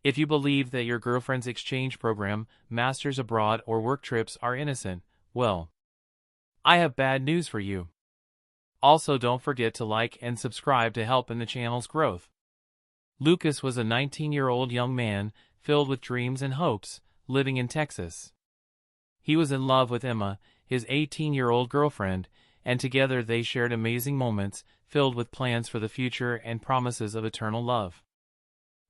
If you believe that your girlfriend's exchange program, masters abroad, or work trips are innocent, well, I have bad news for you. Also, don't forget to like and subscribe to help in the channel's growth. Lucas was a 19-year-old young man, filled with dreams and hopes, living in Texas. He was in love with Emma, his 18-year-old girlfriend, and together they shared amazing moments, filled with plans for the future and promises of eternal love.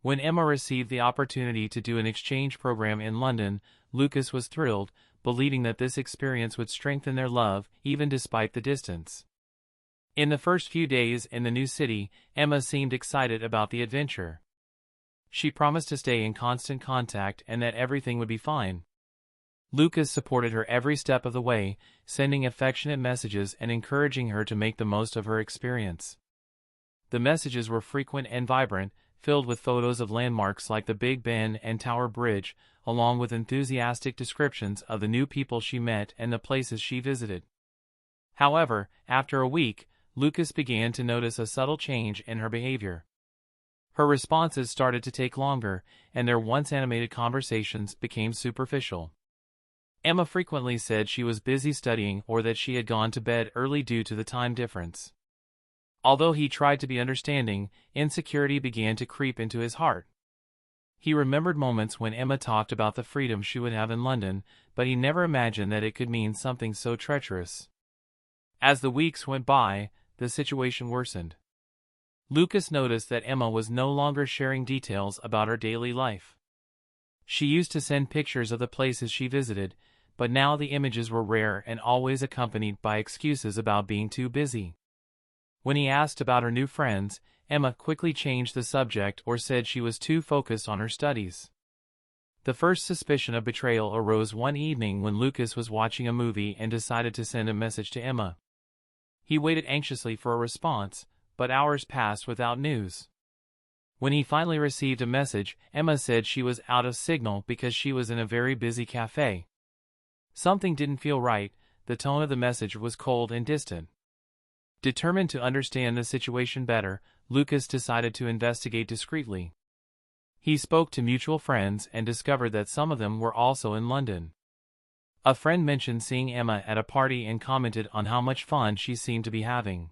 When Emma received the opportunity to do an exchange program in London, Lucas was thrilled, believing that this experience would strengthen their love, even despite the distance. In the first few days in the new city, Emma seemed excited about the adventure. She promised to stay in constant contact and that everything would be fine. Lucas supported her every step of the way, sending affectionate messages and encouraging her to make the most of her experience. The messages were frequent and vibrant, filled with photos of landmarks like the Big Ben and Tower Bridge, along with enthusiastic descriptions of the new people she met and the places she visited. However, after a week, Lucas began to notice a subtle change in her behavior. Her responses started to take longer, and their once animated conversations became superficial. Emma frequently said she was busy studying or that she had gone to bed early due to the time difference. Although he tried to be understanding, insecurity began to creep into his heart. He remembered moments when Emma talked about the freedom she would have in London, but he never imagined that it could mean something so treacherous. As the weeks went by, the situation worsened. Lucas noticed that Emma was no longer sharing details about her daily life. She used to send pictures of the places she visited, but now the images were rare and always accompanied by excuses about being too busy. When he asked about her new friends, Emma quickly changed the subject or said she was too focused on her studies. The first suspicion of betrayal arose one evening when Lucas was watching a movie and decided to send a message to Emma. He waited anxiously for a response, but hours passed without news. When he finally received a message, Emma said she was out of signal because she was in a very busy cafe. Something didn't feel right, the tone of the message was cold and distant. Determined to understand the situation better, Lucas decided to investigate discreetly. He spoke to mutual friends and discovered that some of them were also in London. A friend mentioned seeing Emma at a party and commented on how much fun she seemed to be having.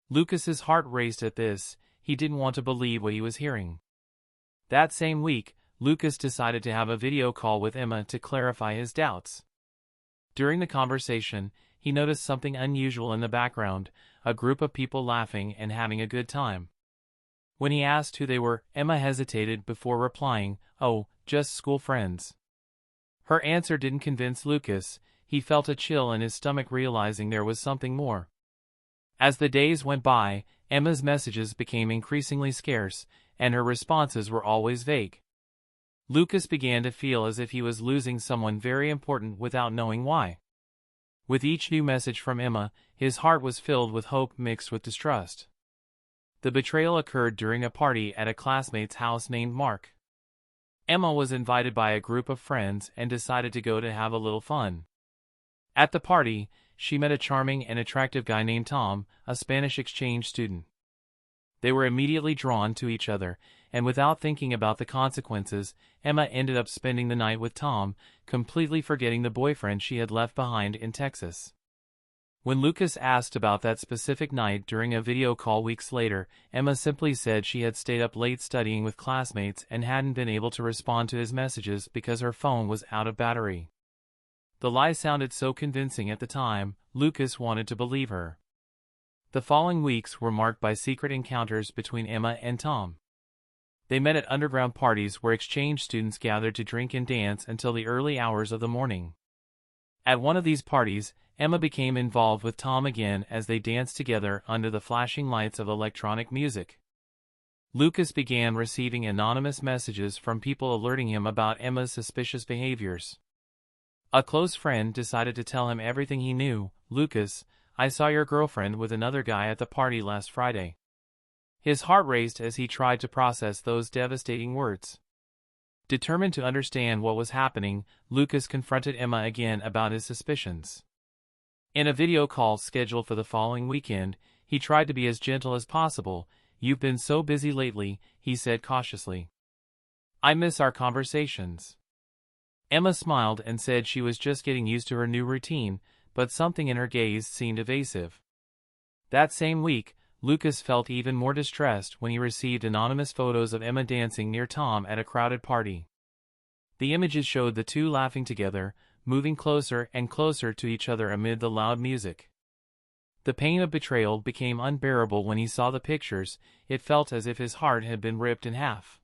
Lucas's heart raced at this. He didn't want to believe what he was hearing. That same week, Lucas decided to have a video call with Emma to clarify his doubts. During the conversation, he noticed something unusual in the background, a group of people laughing and having a good time. When he asked who they were, Emma hesitated before replying, "Oh, just school friends." Her answer didn't convince Lucas. He felt a chill in his stomach realizing there was something more. As the days went by, Emma's messages became increasingly scarce, and her responses were always vague. Lucas began to feel as if he was losing someone very important without knowing why. With each new message from Emma, his heart was filled with hope mixed with distrust. The betrayal occurred during a party at a classmate's house named Mark. Emma was invited by a group of friends and decided to go to have a little fun. At the party, she met a charming and attractive guy named Tom, a Spanish exchange student. They were immediately drawn to each other, and without thinking about the consequences, Emma ended up spending the night with Tom, completely forgetting the boyfriend she had left behind in Texas. When Lucas asked about that specific night during a video call weeks later, Emma simply said she had stayed up late studying with classmates and hadn't been able to respond to his messages because her phone was out of battery. The lie sounded so convincing at the time, Lucas wanted to believe her. The following weeks were marked by secret encounters between Emma and Tom. They met at underground parties where exchange students gathered to drink and dance until the early hours of the morning. At one of these parties, Emma became involved with Tom again as they danced together under the flashing lights of electronic music. Lucas began receiving anonymous messages from people alerting him about Emma's suspicious behaviors. A close friend decided to tell him everything he knew. "Lucas, I saw your girlfriend with another guy at the party last Friday." His heart raced as he tried to process those devastating words. Determined to understand what was happening, Lucas confronted Emma again about his suspicions. In a video call scheduled for the following weekend, he tried to be as gentle as possible. "You've been so busy lately," he said cautiously. I miss our conversations. Emma smiled and said she was just getting used to her new routine, but something in her gaze seemed evasive. That same week, Lucas felt even more distressed when he received anonymous photos of Emma dancing near Tom at a crowded party. The images showed the two laughing together, moving closer and closer to each other amid the loud music. The pain of betrayal became unbearable when he saw the pictures. It felt as if his heart had been ripped in half.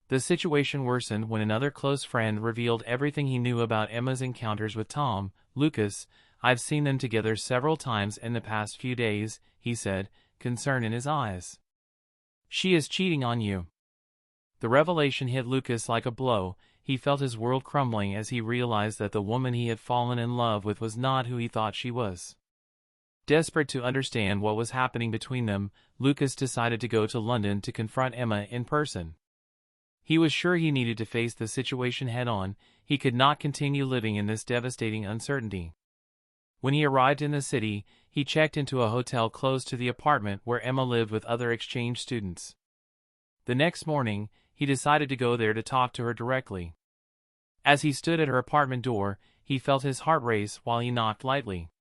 The situation worsened when another close friend revealed everything he knew about Emma's encounters with Tom. "Lucas, I've seen them together several times in the past few days," he said, concern in his eyes. "She is cheating on you." The revelation hit Lucas like a blow. He felt his world crumbling as he realized that the woman he had fallen in love with was not who he thought she was. Desperate to understand what was happening between them, Lucas decided to go to London to confront Emma in person. He was sure he needed to face the situation head-on. He could not continue living in this devastating uncertainty. When he arrived in the city, he checked into a hotel close to the apartment where Emma lived with other exchange students. The next morning, he decided to go there to talk to her directly. As he stood at her apartment door, he felt his heart race while he knocked lightly.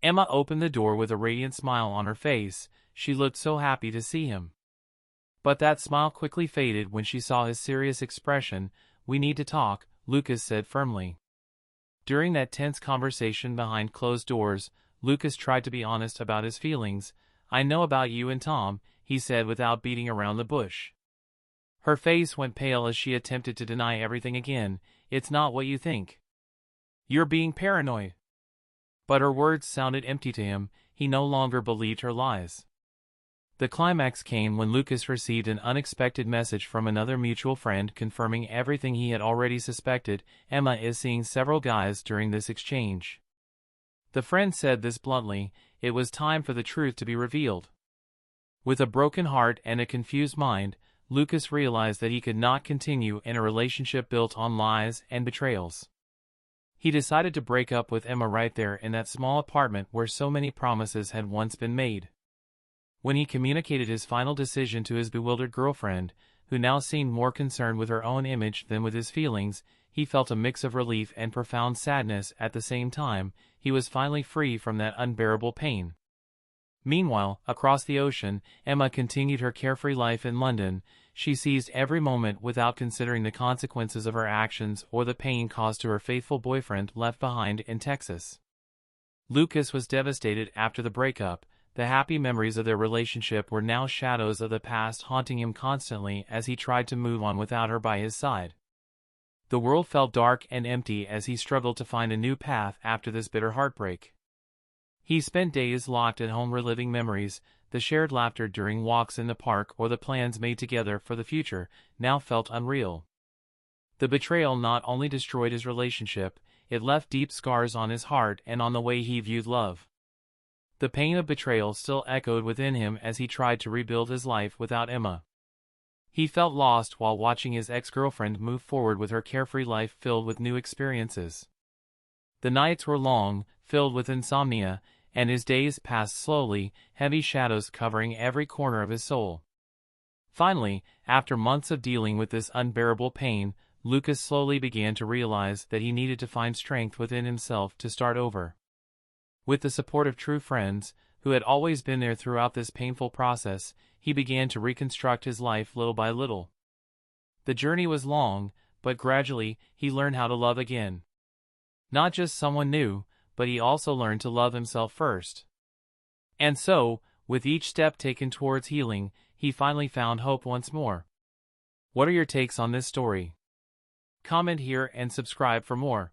Emma opened the door with a radiant smile on her face. She looked so happy to see him. But that smile quickly faded when she saw his serious expression. "We need to talk," Lucas said firmly. During that tense conversation behind closed doors, Lucas tried to be honest about his feelings. "I know about you and Tom," he said without beating around the bush. Her face went pale as she attempted to deny everything again. "It's not what you think. You're being paranoid." But her words sounded empty to him. He no longer believed her lies. The climax came when Lucas received an unexpected message from another mutual friend confirming everything he had already suspected. "Emma is seeing several guys during this exchange." The friend said this bluntly. It was time for the truth to be revealed. With a broken heart and a confused mind, Lucas realized that he could not continue in a relationship built on lies and betrayals. He decided to break up with Emma right there in that small apartment where so many promises had once been made. When he communicated his final decision to his bewildered girlfriend, who now seemed more concerned with her own image than with his feelings, he felt a mix of relief and profound sadness at the same time. He was finally free from that unbearable pain. Meanwhile, across the ocean, Emma continued her carefree life in London. She seized every moment without considering the consequences of her actions or the pain caused to her faithful boyfriend left behind in Texas. Lucas was devastated after the breakup. The happy memories of their relationship were now shadows of the past haunting him constantly as he tried to move on without her by his side. The world felt dark and empty as he struggled to find a new path after this bitter heartbreak. He spent days locked at home reliving memories. The shared laughter during walks in the park or the plans made together for the future now felt unreal. The betrayal not only destroyed his relationship, it left deep scars on his heart and on the way he viewed love. The pain of betrayal still echoed within him as he tried to rebuild his life without Emma. He felt lost while watching his ex-girlfriend move forward with her carefree life filled with new experiences. The nights were long, filled with insomnia, and his days passed slowly, heavy shadows covering every corner of his soul. Finally, after months of dealing with this unbearable pain, Lucas slowly began to realize that he needed to find strength within himself to start over. With the support of true friends, who had always been there throughout this painful process, he began to reconstruct his life little by little. The journey was long, but gradually, he learned how to love again. Not just someone new, but he also learned to love himself first. And so, with each step taken towards healing, he finally found hope once more. What are your takes on this story? Comment here and subscribe for more.